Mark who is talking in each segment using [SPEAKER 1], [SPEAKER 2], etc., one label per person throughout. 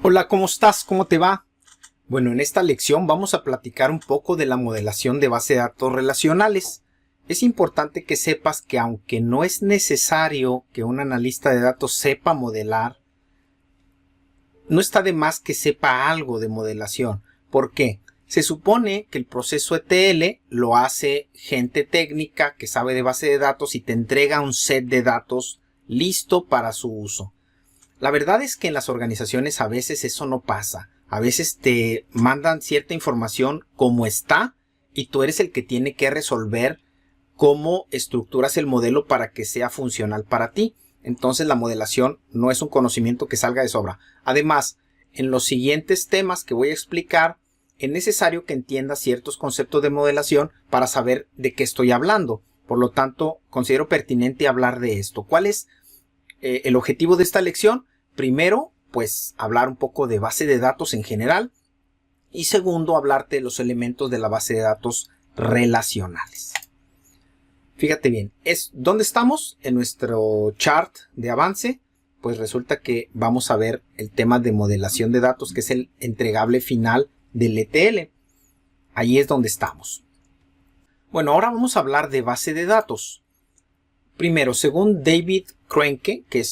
[SPEAKER 1] Hola, ¿cómo estás? ¿Cómo te va? Bueno, en esta lección vamos a platicar un poco de la modelación de base de datos relacionales. Es importante que sepas que aunque no es necesario que un analista de datos sepa modelar, no está de más que sepa algo de modelación. ¿Por qué? Se supone que el proceso ETL lo hace gente técnica que sabe de base de datos y te entrega un set de datos listo para su uso. La verdad es que en las organizaciones a veces eso no pasa. A veces te mandan cierta información como está y tú eres el que tiene que resolver cómo estructuras el modelo para que sea funcional para ti. Entonces la modelación no es un conocimiento que salga de sobra. Además, en los siguientes temas que voy a explicar, es necesario que entiendas ciertos conceptos de modelación para saber de qué estoy hablando. Por lo tanto, considero pertinente hablar de esto. ¿Cuál es el objetivo de esta lección? Primero, pues hablar un poco de base de datos en general. Y segundo, hablarte de los elementos de la base de datos relacionales. Fíjate bien, ¿dónde estamos? En nuestro chart de avance, pues resulta que vamos a ver el tema de modelación de datos, que es el entregable final del ETL. Ahí es donde estamos. Bueno, ahora vamos a hablar de base de datos. Primero, según David Kroenke, que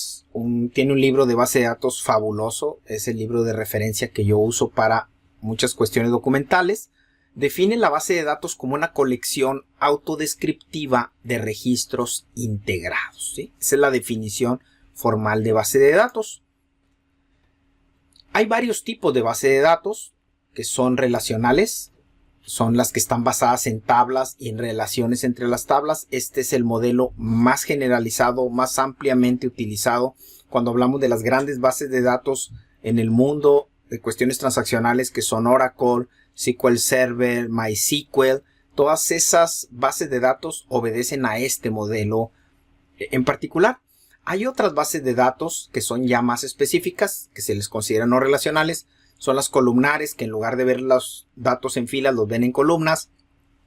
[SPEAKER 1] tiene un libro de base de datos fabuloso, es el libro de referencia que yo uso para muchas cuestiones documentales, define la base de datos como una colección autodescriptiva de registros integrados, ¿sí? Esa es la definición formal de base de datos. Hay varios tipos de base de datos que son relacionales. Son las que están basadas en tablas y en relaciones entre las tablas. Este es el modelo más generalizado, más ampliamente utilizado cuando hablamos de las grandes bases de datos en el mundo de cuestiones transaccionales, que son Oracle, SQL Server, MySQL. Todas esas bases de datos obedecen a este modelo en particular. Hay otras bases de datos que son ya más específicas, que se les consideran no relacionales. Son las columnares, que en lugar de ver los datos en filas, los ven en columnas.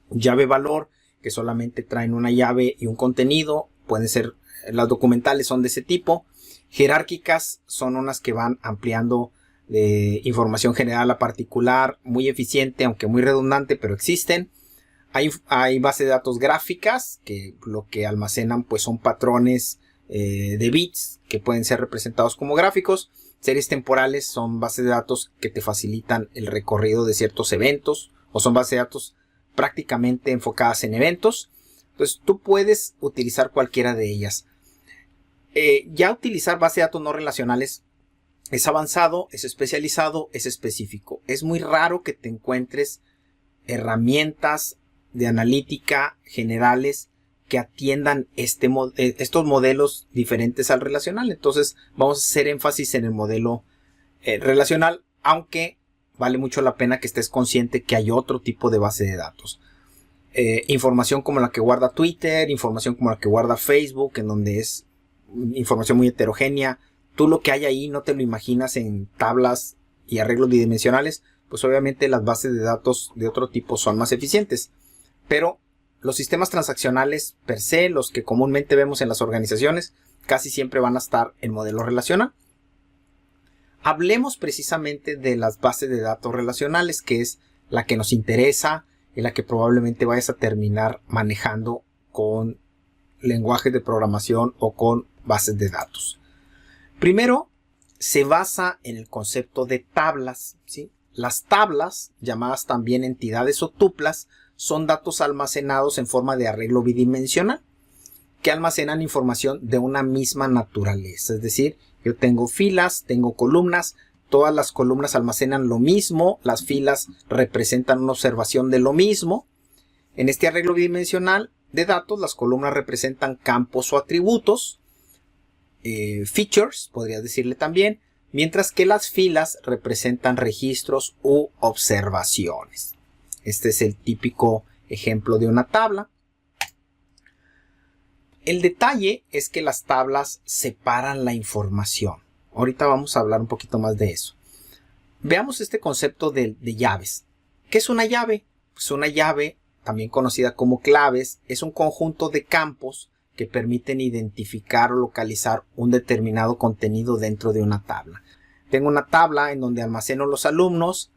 [SPEAKER 1] Llave valor, que solamente traen una llave y un contenido. Pueden ser, las documentales son de ese tipo. Jerárquicas son unas que van ampliando de información general a particular. Muy eficiente, aunque muy redundante, pero existen. Hay bases de datos gráficas, que lo que almacenan pues son patrones de bits, que pueden ser representados como gráficos. Series temporales son bases de datos que te facilitan el recorrido de ciertos eventos, o son bases de datos prácticamente enfocadas en eventos. Entonces tú puedes utilizar cualquiera de ellas. Ya utilizar bases de datos no relacionales es avanzado, es especializado, es específico. Es muy raro que te encuentres herramientas de analítica generales que atiendan estos modelos diferentes al relacional. Entonces vamos a hacer énfasis en el modelo relacional, aunque vale mucho la pena que estés consciente que hay otro tipo de base de datos. Información como la que guarda Twitter, información como la que guarda Facebook, en donde es información muy heterogénea. Tú lo que hay ahí no te lo imaginas en tablas y arreglos bidimensionales, pues obviamente las bases de datos de otro tipo son más eficientes. Pero los sistemas transaccionales per se, los que comúnmente vemos en las organizaciones, casi siempre van a estar en modelo relacional. Hablemos precisamente de las bases de datos relacionales, que es la que nos interesa y la que probablemente vayas a terminar manejando con lenguajes de programación o con bases de datos. Primero, se basa en el concepto de tablas, ¿sí? Las tablas, llamadas también entidades o tuplas, son datos almacenados en forma de arreglo bidimensional que almacenan información de una misma naturaleza. Es decir, yo tengo filas, tengo columnas, todas las columnas almacenan lo mismo, las filas representan una observación de lo mismo. En este arreglo bidimensional de datos, las columnas representan campos o atributos, features, podría decirle también, mientras que las filas representan registros u observaciones. Este es el típico ejemplo de una tabla. El detalle es que las tablas separan la información. Ahorita vamos a hablar un poquito más de eso. Veamos este concepto de llaves. ¿Qué es una llave? Pues una llave, también conocida como claves, es un conjunto de campos que permiten identificar o localizar un determinado contenido dentro de una tabla. tengo una tabla en donde almaceno los alumnos,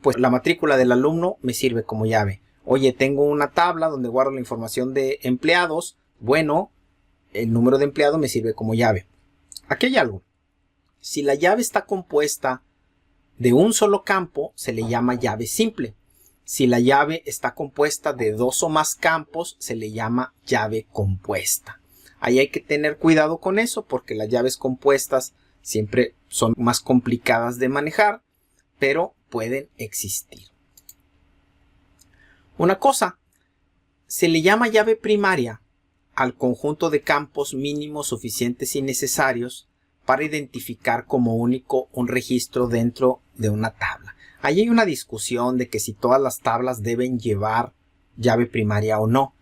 [SPEAKER 1] pues la matrícula del alumno me sirve como llave. Oye, tengo una tabla donde guardo la información de empleados, bueno, el número de empleado me sirve como llave. Aquí hay algo. Si la llave está compuesta de un solo campo, se le llama llave simple. Si la llave está compuesta de dos o más campos, se le llama llave compuesta. Ahí hay que tener cuidado con eso porque las llaves compuestas siempre son más complicadas de manejar, pero pueden existir. Una cosa, se le llama llave primaria al conjunto de campos mínimos suficientes y necesarios para identificar como único un registro dentro de una tabla. Ahí hay una discusión de que si todas las tablas deben llevar llave primaria o no.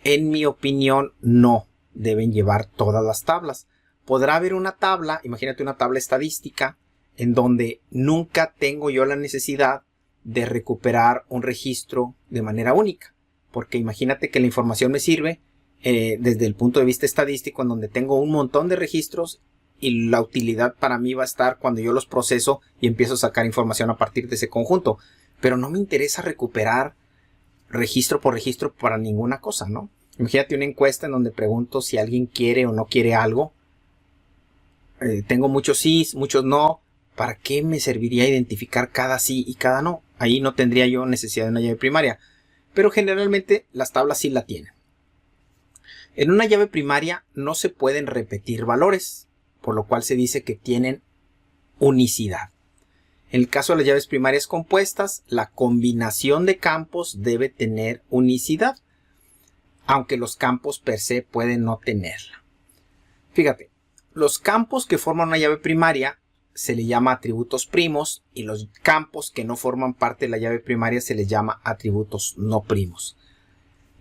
[SPEAKER 1] En mi opinión, no deben llevar todas las tablas. Podrá haber una tabla, imagínate una tabla estadística, en donde nunca tengo yo la necesidad de recuperar un registro de manera única. Porque imagínate que la información me sirve desde el punto de vista estadístico, en donde tengo un montón de registros y la utilidad para mí va a estar cuando yo los proceso y empiezo a sacar información a partir de ese conjunto. Pero no me interesa recuperar registro por registro para ninguna cosa, ¿no? Imagínate una encuesta en donde pregunto si alguien quiere o no quiere algo. Tengo muchos sí, muchos no. ¿Para qué me serviría identificar cada sí y cada no? Ahí no tendría yo necesidad de una llave primaria. Pero generalmente las tablas sí la tienen. En una llave primaria no se pueden repetir valores, por lo cual se dice que tienen unicidad. En el caso de las llaves primarias compuestas, la combinación de campos debe tener unicidad, aunque los campos per se pueden no tenerla. Fíjate, los campos que forman una llave primaria se le llama atributos primos y los campos que no forman parte de la llave primaria se les llama atributos no primos.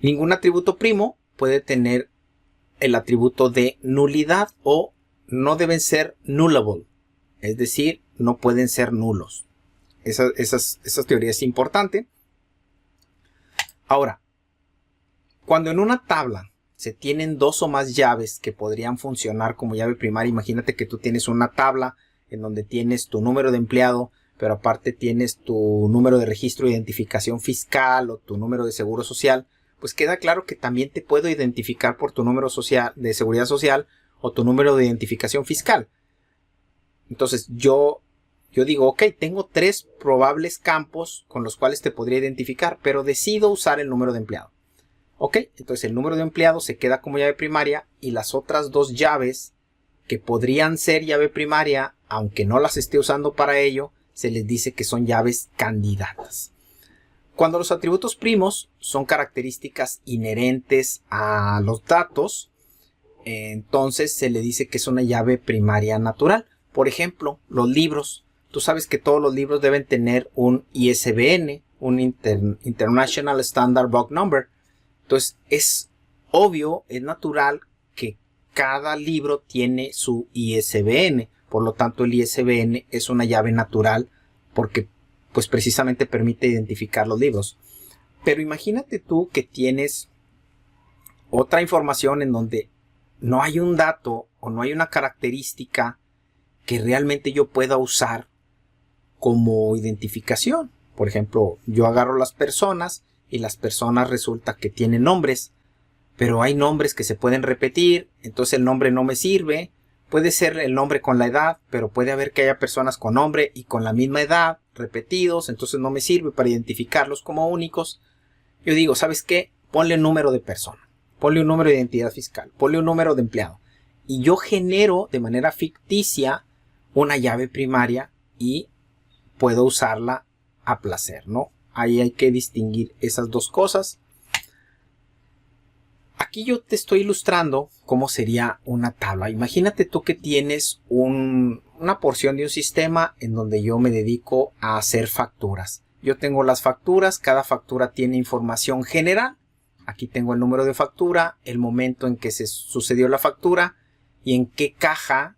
[SPEAKER 1] Ningún atributo primo puede tener el atributo de nulidad o no deben ser nullable, es decir, no pueden ser nulos. Esa teoría es importante. Ahora, cuando en una tabla se tienen dos o más llaves que podrían funcionar como llave primaria, imagínate que tú tienes una tabla en donde tienes tu número de empleado, pero aparte tienes tu número de registro de identificación fiscal o tu número de seguro social, pues queda claro que también te puedo identificar por tu número social de seguridad social o tu número de identificación fiscal. Entonces yo digo, ok, tengo tres probables campos con los cuales te podría identificar, pero decido usar el número de empleado. Ok, entonces el número de empleado se queda como llave primaria y las otras dos llaves que podrían ser llave primaria, aunque no las esté usando para ello, se les dice que son llaves candidatas. Cuando los atributos primos son características inherentes a los datos, entonces se le dice que es una llave primaria natural. Por ejemplo, los libros. Tú sabes que todos los libros deben tener un ISBN, un International Standard Book Number. Entonces es obvio, es natural que cada libro tiene su ISBN. Por lo tanto, el ISBN es una llave natural porque pues precisamente permite identificar los libros. Pero imagínate tú que tienes otra información en donde no hay un dato o no hay una característica que realmente yo pueda usar como identificación. Por ejemplo, yo agarro las personas y las personas resulta que tienen nombres, pero hay nombres que se pueden repetir, entonces el nombre no me sirve. Puede ser el nombre con la edad, pero puede haber que haya personas con nombre y con la misma edad repetidos, entonces no me sirve para identificarlos como únicos. Yo digo, ¿sabes qué? Ponle un número de persona, ponle un número de identidad fiscal, ponle un número de empleado. Y yo genero de manera ficticia una llave primaria y puedo usarla a placer, ¿no? Ahí hay que distinguir esas dos cosas. Aquí yo te estoy ilustrando cómo sería una tabla. Imagínate tú que tienes una porción de un sistema en donde yo me dedico a hacer facturas. Yo tengo las facturas, cada factura tiene información general. Aquí tengo el número de factura, el momento en que se sucedió la factura y en qué caja.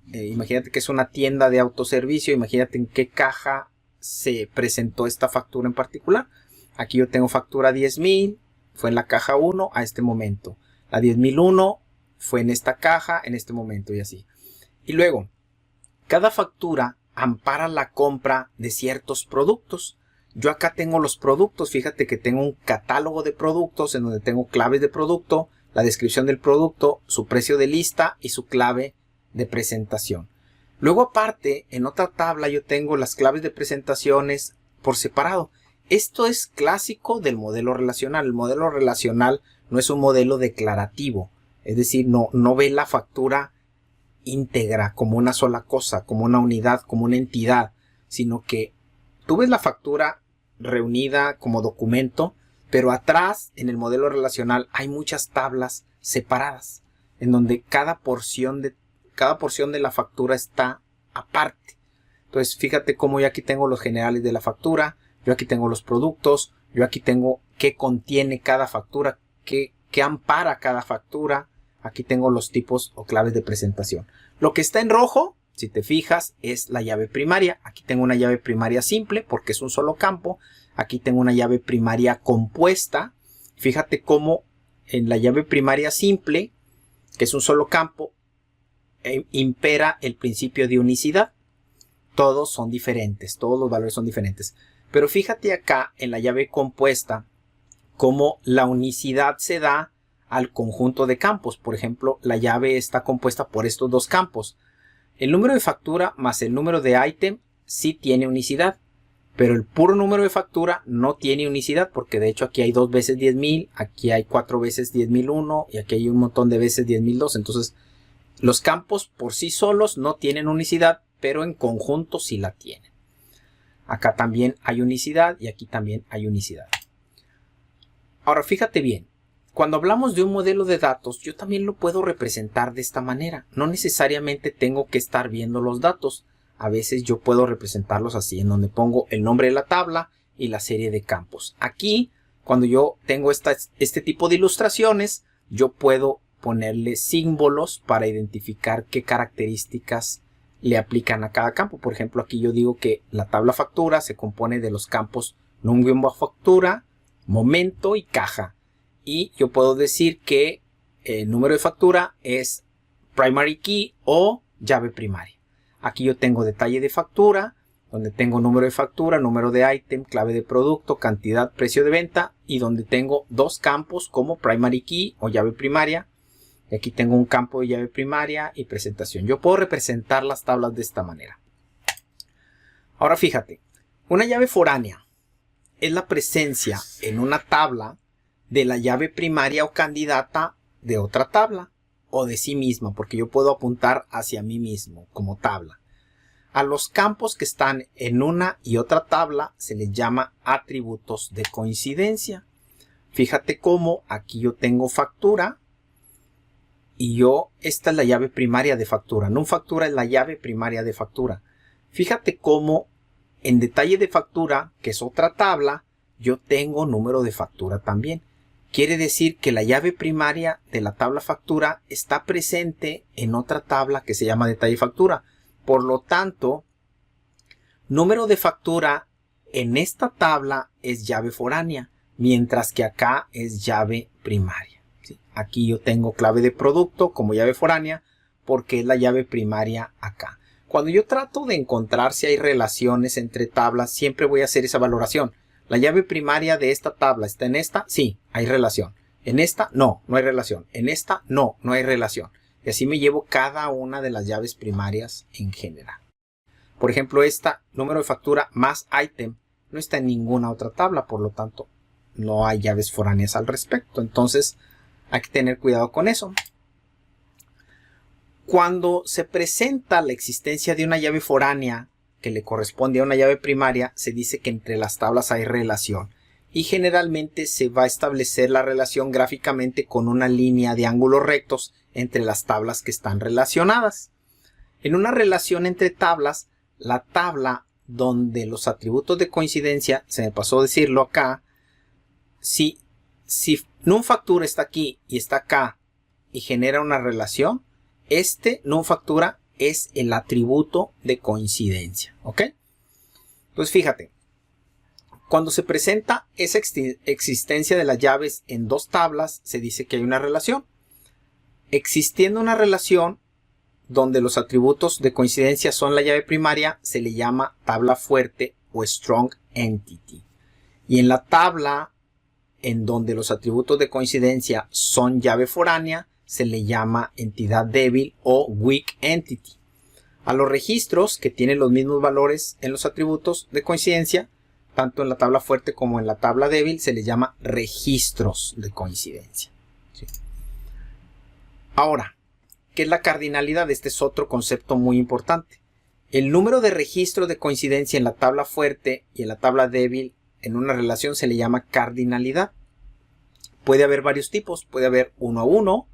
[SPEAKER 1] Imagínate que es una tienda de autoservicio, imagínate en qué caja se presentó esta factura en particular. Aquí yo tengo factura 10,000, fue en la caja 1 a este momento. La 10,001 fue en esta caja en este momento y así. Y luego, Cada factura ampara la compra de ciertos productos. Yo acá tengo los productos, fíjate que tengo un catálogo de productos en donde tengo claves de producto, la descripción del producto, su precio de lista y su clave de presentación. Luego aparte, en otra tabla yo tengo las claves de presentaciones por separado. Esto es clásico del modelo relacional. El modelo relacional no es un modelo declarativo, es decir, no ve la factura íntegra como una sola cosa, como una unidad, como una entidad, sino que tú ves la factura reunida como documento, pero atrás en el modelo relacional hay muchas tablas separadas, en donde cada porción de la factura está aparte. Entonces fíjate cómo yo aquí tengo los generales de la factura, yo aquí tengo los productos, yo aquí tengo qué contiene cada factura, qué ampara cada factura. Aquí tengo los tipos o claves de presentación. Lo que está en rojo, si te fijas, es la llave primaria. Aquí tengo una llave primaria simple porque es un solo campo. Aquí tengo una llave primaria compuesta. Fíjate cómo en la llave primaria simple, que es un solo campo, impera el principio de unicidad. Todos son diferentes, todos los valores son diferentes. Pero fíjate acá en la llave compuesta, cómo la unicidad se da al conjunto de campos. Por ejemplo, la llave está compuesta por estos dos campos. El número de factura más el número de ítem sí tiene unicidad, pero el puro número de factura no tiene unicidad, porque de hecho aquí hay 2 veces 10.000, aquí hay 4 veces 10.001 y aquí hay un montón de veces 10.002. Entonces, los campos por sí solos no tienen unicidad, pero en conjunto sí la tienen. Acá también hay unicidad y aquí también hay unicidad. Ahora, fíjate bien. Cuando hablamos de un modelo de datos, yo también lo puedo representar de esta manera. No necesariamente tengo que estar viendo los datos. A veces yo puedo representarlos así, en donde pongo el nombre de la tabla y la serie de campos. Aquí, cuando yo tengo este tipo de ilustraciones, yo puedo ponerle símbolos para identificar qué características le aplican a cada campo. Por ejemplo, aquí yo digo que la tabla factura se compone de los campos num-factura, momento y caja. Y yo puedo decir que el número de factura es primary key o llave primaria. Aquí yo tengo detalle de factura, donde tengo número de factura, número de ítem, clave de producto, cantidad, precio de venta, y donde tengo dos campos como primary key o llave primaria. Y aquí tengo un campo de llave primaria y presentación. Yo puedo representar las tablas de esta manera. Ahora fíjate, una llave foránea es la presencia en una tabla de la llave primaria o candidata de otra tabla o de sí misma, porque yo puedo apuntar hacia mí mismo como tabla. A los campos que están en una y otra tabla se les llama atributos de coincidencia. Fíjate cómo aquí yo tengo factura y esta es la llave primaria de factura. No factura es la llave primaria de factura. Fíjate cómo en detalle de factura, que es otra tabla, yo tengo número de factura también. Quiere decir que la llave primaria de la tabla factura está presente en otra tabla que se llama detalle factura. Por lo tanto, número de factura en esta tabla es llave foránea, mientras que acá es llave primaria. ¿Sí? Aquí yo tengo clave de producto como llave foránea porque es la llave primaria acá. Cuando yo trato de encontrar si hay relaciones entre tablas, siempre voy a hacer esa valoración. ¿La llave primaria de esta tabla está en esta? Sí, hay relación. ¿En esta? No, no hay relación. ¿En esta? No, no hay relación. Y así me llevo cada una de las llaves primarias en general. Por ejemplo, esta número de factura más ítem no está en ninguna otra tabla, por lo tanto no hay llaves foráneas al respecto. Entonces hay que tener cuidado con eso. Cuando se presenta la existencia de una llave foránea que le corresponde a una llave primaria, se dice que entre las tablas hay relación. Y generalmente se va a establecer la relación gráficamente con una línea de ángulos rectos entre las tablas que están relacionadas. En una relación entre tablas, la tabla donde los atributos de coincidencia, se me pasó decirlo acá, si num-factura está aquí y está acá y genera una relación, num-factura es el atributo de coincidencia, ¿ok? Entonces fíjate, cuando se presenta esa existencia de las llaves en dos tablas, se dice que hay una relación. Existiendo una relación, donde los atributos de coincidencia son la llave primaria se le llama tabla fuerte o strong entity. Y en la tabla en donde los atributos de coincidencia son llave foránea se le llama entidad débil o weak entity. A los registros que tienen los mismos valores en los atributos de coincidencia, tanto en la tabla fuerte como en la tabla débil, se les llama registros de coincidencia. ¿Sí? Ahora, ¿qué es la cardinalidad? Este es otro concepto muy importante. El número de registros de coincidencia en la tabla fuerte y en la tabla débil en una relación se le llama cardinalidad. Puede haber varios tipos, puede haber uno a uno,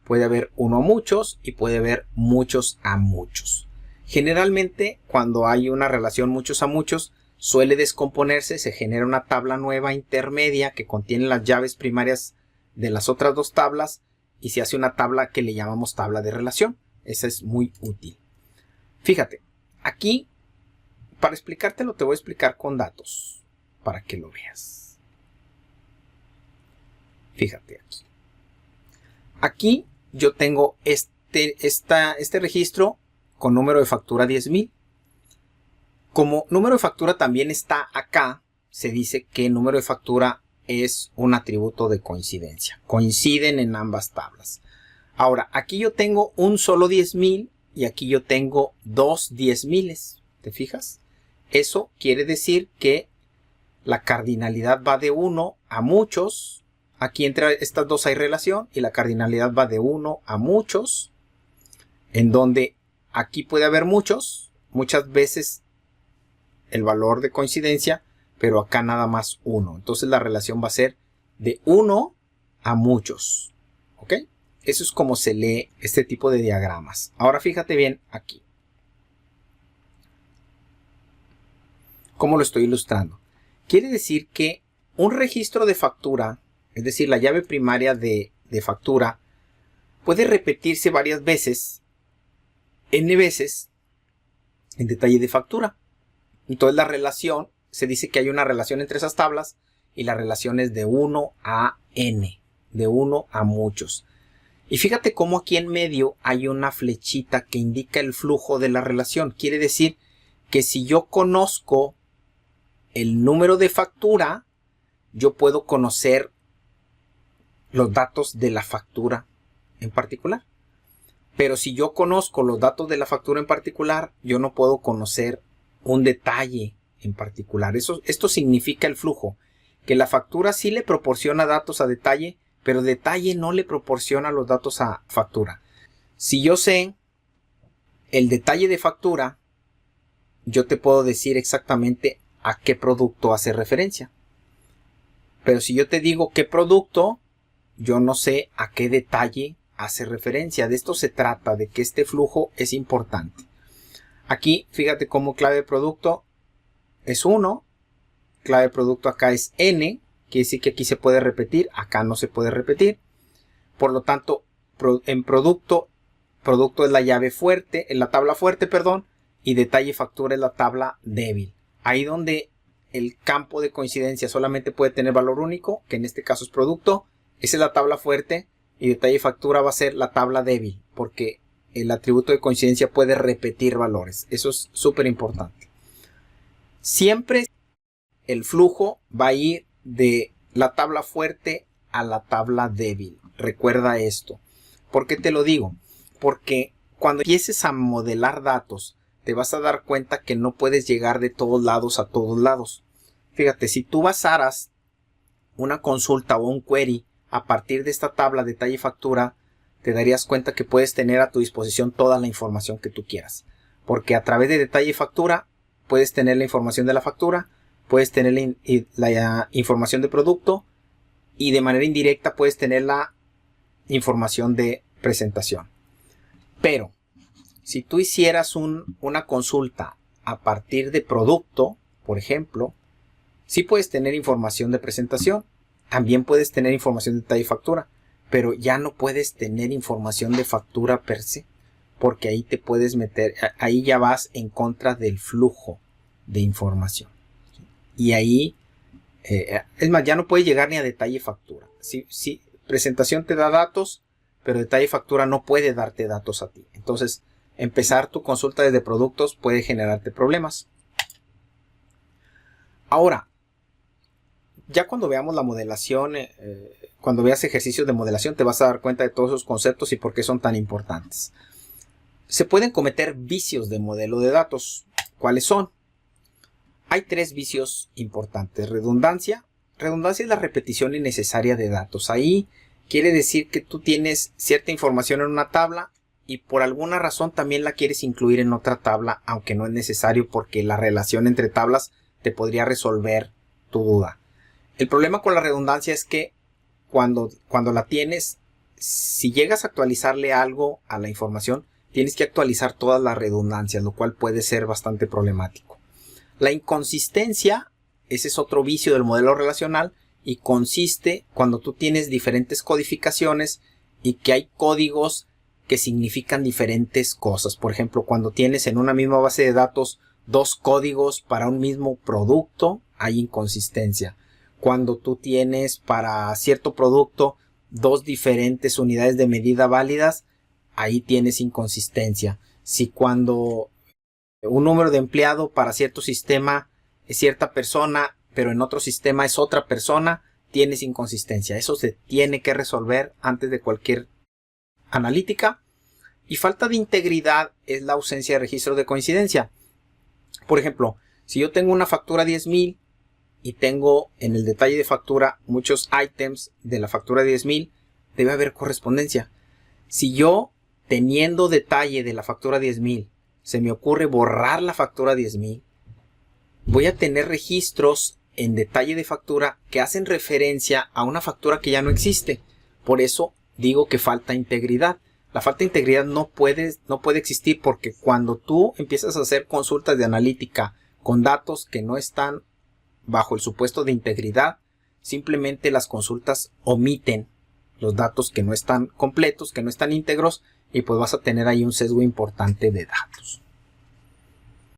[SPEAKER 1] puede haber uno a muchos y puede haber muchos a muchos. Generalmente, cuando hay una relación muchos a muchos, suele descomponerse, se genera una tabla nueva intermedia que contiene las llaves primarias de las otras dos tablas y se hace una tabla que le llamamos tabla de relación. Esa es muy útil. Fíjate, aquí, para explicártelo, te voy a explicar con datos, para que lo veas. Fíjate aquí. Aquí yo tengo este registro con número de factura 10,000. Como número de factura también está acá, se dice que el número de factura es un atributo de coincidencia. Coinciden en ambas tablas. Ahora, aquí yo tengo un solo 10,000 y aquí yo tengo dos 10,000. ¿Te fijas? Eso quiere decir que la cardinalidad va de 1 a muchos. Aquí entre estas dos hay relación y la cardinalidad va de 1 a muchos, en donde aquí puede haber muchas veces el valor de coincidencia, pero acá nada más 1. Entonces la relación va a ser de 1 a muchos. ¿Ok? Eso es como se lee este tipo de diagramas. Ahora fíjate bien aquí. ¿Cómo lo estoy ilustrando? Quiere decir que un registro de factura, es decir, la llave primaria de factura, puede repetirse varias veces, n veces, en detalle de factura. Entonces la relación, se dice que hay una relación entre esas tablas y la relación es de 1 a n, de 1 a muchos. Y fíjate cómo aquí en medio hay una flechita que indica el flujo de la relación. Quiere decir que si yo conozco el número de factura, yo puedo conocer los datos de la factura en particular. Pero si yo conozco los datos de la factura en particular, yo no puedo conocer un detalle en particular. Esto significa el flujo, que la factura sí le proporciona datos a detalle, pero detalle no le proporciona los datos a factura. Si yo sé el detalle de factura, yo te puedo decir exactamente a qué producto hace referencia. Pero si yo te digo qué producto, yo no sé a qué detalle hace referencia. De esto se trata, de que este flujo es importante. Aquí, fíjate cómo clave de producto es 1. Clave de producto acá es n. Quiere decir que aquí se puede repetir, acá no se puede repetir. Por lo tanto, en producto es la llave fuerte, en la tabla fuerte, perdón, y detalle y factura es la tabla débil. Ahí donde el campo de coincidencia solamente puede tener valor único, que en este caso es producto, esa es la tabla fuerte, y detalle y factura va a ser la tabla débil, porque el atributo de coincidencia puede repetir valores. Eso es súper importante. Siempre el flujo va a ir de la tabla fuerte a la tabla débil. Recuerda esto. ¿Por qué te lo digo? Porque cuando empieces a modelar datos, te vas a dar cuenta que no puedes llegar de todos lados a todos lados. Fíjate, si tú basaras una consulta o un query a partir de esta tabla de detalle y factura, te darías cuenta que puedes tener a tu disposición toda la información que tú quieras. Porque a través de detalle y factura, puedes tener la información de la factura, puedes tener la información de producto y de manera indirecta puedes tener la información de presentación. Pero si tú hicieras una consulta a partir de producto, por ejemplo, sí puedes tener información de presentación, también puedes tener información de detalle y factura, pero ya no puedes tener información de factura per se, porque ahí te puedes meter, ahí ya vas en contra del flujo de información. Y ahí, es más, ya no puedes llegar ni a detalle y factura. Sí, presentación te da datos, pero detalle y factura no puede darte datos a ti. Entonces, empezar tu consulta desde productos puede generarte problemas. Ahora, ya cuando veamos la modelación, cuando veas ejercicios de modelación, te vas a dar cuenta de todos esos conceptos y por qué son tan importantes. Se pueden cometer vicios de modelo de datos. ¿Cuáles son? Hay 3 vicios importantes. Redundancia. Redundancia es la repetición innecesaria de datos. Ahí quiere decir que tú tienes cierta información en una tabla y por alguna razón también la quieres incluir en otra tabla, aunque no es necesario porque la relación entre tablas te podría resolver tu duda. El problema con la redundancia es que cuando la tienes, si llegas a actualizarle algo a la información, tienes que actualizar todas las redundancias, lo cual puede ser bastante problemático. La inconsistencia, ese es otro vicio del modelo relacional y consiste cuando tú tienes diferentes codificaciones y que hay códigos que significan diferentes cosas. Por ejemplo, cuando tienes en una misma base de datos 2 códigos para un mismo producto, hay inconsistencia. Cuando tú tienes para cierto producto 2 diferentes unidades de medida válidas, ahí tienes inconsistencia. Si cuando un número de empleado para cierto sistema es cierta persona, pero en otro sistema es otra persona, tienes inconsistencia. Eso se tiene que resolver antes de cualquier analítica. Y falta de integridad es la ausencia de registro de coincidencia. Por ejemplo, si yo tengo una factura 10,000 y tengo en el detalle de factura muchos ítems de la factura 10,000, debe haber correspondencia. Si yo, teniendo detalle de la factura 10,000, se me ocurre borrar la factura 10,000, voy a tener registros en detalle de factura que hacen referencia a una factura que ya no existe. Por eso digo que falta integridad. La falta de integridad no puede existir porque cuando tú empiezas a hacer consultas de analítica con datos que no están bajo el supuesto de integridad, simplemente las consultas omiten los datos que no están completos, que no están íntegros, y pues vas a tener ahí un sesgo importante de datos.